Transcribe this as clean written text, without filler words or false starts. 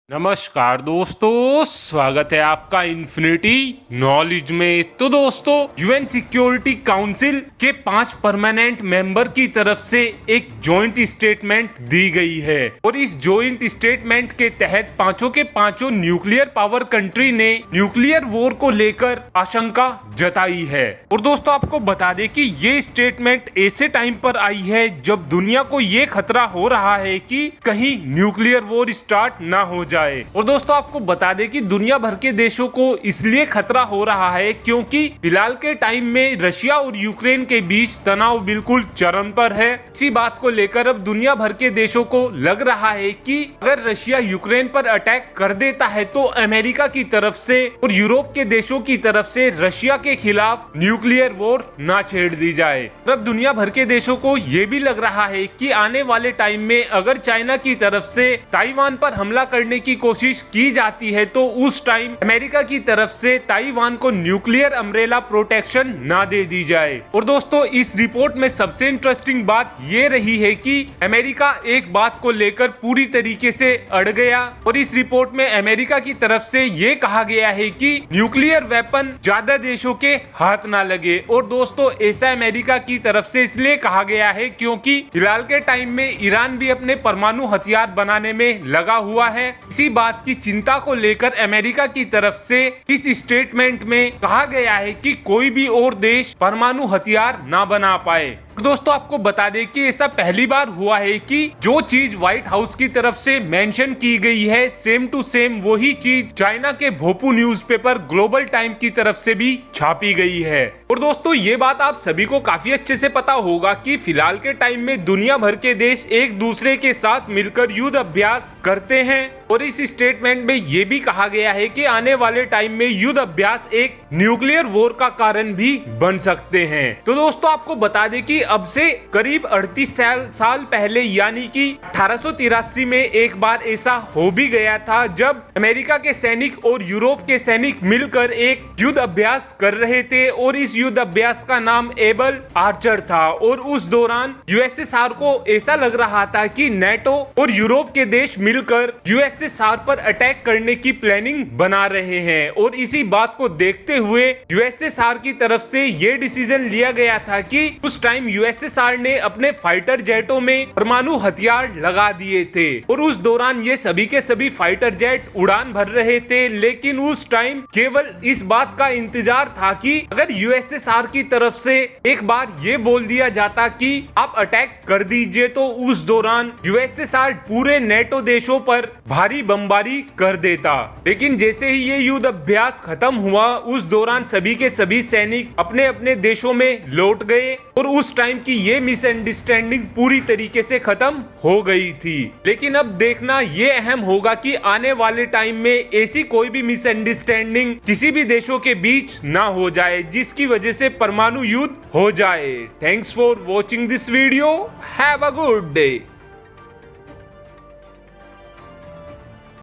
नमस्कार दोस्तों, स्वागत है आपका इन्फिनिटी नॉलेज में। तो दोस्तों, यूएन सिक्योरिटी काउंसिल के 5 परमानेंट मेंबर की तरफ से एक जॉइंट स्टेटमेंट दी गई है और इस जॉइंट स्टेटमेंट के तहत पांचों के पांचों न्यूक्लियर पावर कंट्री ने न्यूक्लियर वॉर को लेकर आशंका जताई है। और दोस्तों, आपको बता दें कि ये स्टेटमेंट ऐसे टाइम पर आई है जब दुनिया को ये खतरा हो रहा है कि कहीं न्यूक्लियर वॉर स्टार्ट ना हो जाए। और दोस्तों, आपको बता दें कि दुनिया भर के देशों को इसलिए खतरा हो रहा है क्योंकि फिलहाल के टाइम में रशिया और यूक्रेन के बीच तनाव बिल्कुल चरम पर है। इसी बात को लेकर अब दुनिया भर के देशों को लग रहा है कि अगर रशिया यूक्रेन पर अटैक कर देता है तो अमेरिका की तरफ से और यूरोप के देशों की तरफ से रशिया के खिलाफ न्यूक्लियर वॉर ना छेड़ दी जाए। अब दुनिया भर के देशों को ये भी लग रहा है कि आने वाले टाइम में अगर चाइना की तरफ से ताइवान पर हमला करने की कोशिश की जाती है तो उस टाइम अमेरिका की तरफ से ताइवान को न्यूक्लियर अम्ब्रेला प्रोटेक्शन ना दे दी जाए। और दोस्तों, इस रिपोर्ट में सबसे इंटरेस्टिंग बात ये रही है कि अमेरिका एक बात को लेकर पूरी तरीके से अड़ गया और इस रिपोर्ट में अमेरिका की तरफ से ये कहा गया है कि न्यूक्लियर वेपन ज्यादा देशों के हाथ ना लगे। और दोस्तों, ऐसा अमेरिका की तरफ से इसलिए कहा गया है क्योंकि फिलहाल के टाइम में ईरान भी अपने परमाणु हथियार बनाने में लगा हुआ है। इसी बात की चिंता को लेकर अमेरिका की तरफ से इस स्टेटमेंट में कहा गया है कि कोई भी और देश परमाणु हथियार ना बना पाए। दोस्तों, आपको बता दें कि ऐसा पहली बार हुआ है कि जो चीज व्हाइट हाउस की तरफ से मेंशन की गई है सेम टू सेम वही चीज चाइना के भोपू न्यूज़पेपर ग्लोबल टाइम की तरफ से भी छापी गई है। और दोस्तों, ये बात आप सभी को काफी अच्छे से पता होगा कि फिलहाल के टाइम में दुनिया भर के देश एक दूसरे के साथ मिलकर युद्ध अभ्यास करते हैं और इस स्टेटमेंट में ये भी कहा गया है कि आने वाले टाइम में युद्ध अभ्यास एक न्यूक्लियर वॉर का कारण भी बन सकते हैं। तो दोस्तों, आपको बता दें कि अब से करीब 38 साल पहले यानी कि 1883 में एक बार ऐसा हो भी गया था जब अमेरिका के सैनिक और यूरोप के सैनिक मिलकर एक युद्ध अभ्यास कर रहे थे और इस युद्ध अभ्यास का नाम एबल आर्चर था। और उस दौरान यूएसएसआर को ऐसा लग रहा था कि नेटो और यूरोप के देश मिलकर यूएसएसआर पर अटैक करने की प्लानिंग बना रहे हैं और इसी बात को देखते हुए यूएसएसआर की तरफ से ये डिसीजन लिया गया था कि उस टाइम यूएसएसआर ने अपने फाइटर जेटों में परमाणु हथियार लगा दिए थे और उस दौरान ये सभी के सभी फाइटर जेट उड़ान भर रहे थे। लेकिन उस टाइम केवल इस बात का इंतजार था कि अगर यूएसएसआर की तरफ से एक बार ये बोल दिया जाता कि आप अटैक कर दीजिए तो उस दौरान यूएसएसआर पूरे नेटो देशों पर भारी बमबारी कर देता। लेकिन जैसे ही ये युद्ध अभ्यास खत्म हुआ उस दौरान सभी के सभी सैनिक अपने अपने देशों में लौट गए और उस टाइम की ये मिसअंडरस्टैंडिंग पूरी तरीके से खत्म हो गई थी। लेकिन अब देखना ये अहम होगा कि आने वाले टाइम में ऐसी कोई भी मिसअंडरस्टैंडिंग किसी भी देशों के बीच ना हो जाए जिसकी वजह से परमाणु युद्ध हो जाए। Thanks for watching this video. Have a good day.